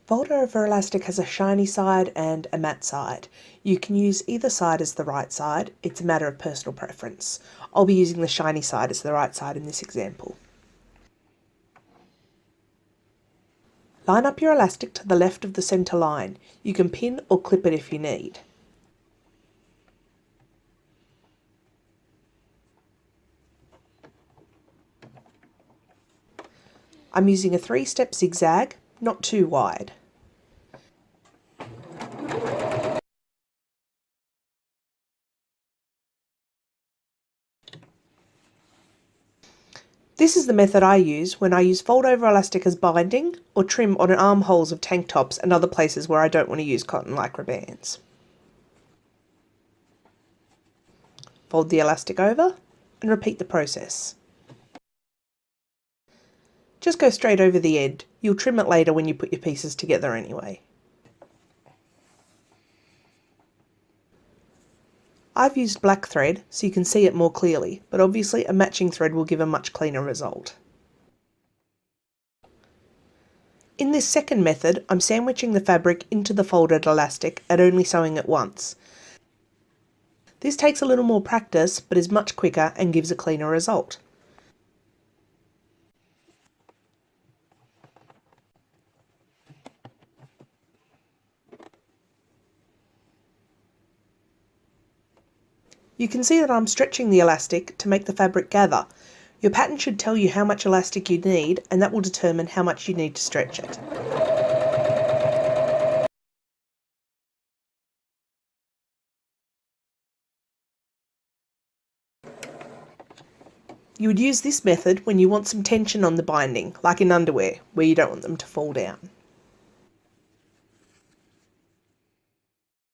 Fold over elastic has a shiny side and a matte side. You can use either side as the right side, it's a matter of personal preference. I'll be using the shiny side as the right side in this example. Line up your elastic to the left of the centre line. You can pin or clip it if you need. I'm using a 3-step zigzag, not too wide. This is the method I use when I use fold over elastic as binding or trim on armholes of tank tops and other places where I don't want to use cotton lycra bands. Fold the elastic over and repeat the process. Just go straight over the end. You'll trim it later when you put your pieces together anyway. I've used black thread so you can see it more clearly, but obviously a matching thread will give a much cleaner result. In this second method, I'm sandwiching the fabric into the folded elastic and only sewing it once. This takes a little more practice, but is much quicker and gives a cleaner result. You can see that I'm stretching the elastic to make the fabric gather. Your pattern should tell you how much elastic you need, and that will determine how much you need to stretch it. You would use this method when you want some tension on the binding, like in underwear, where you don't want them to fall down.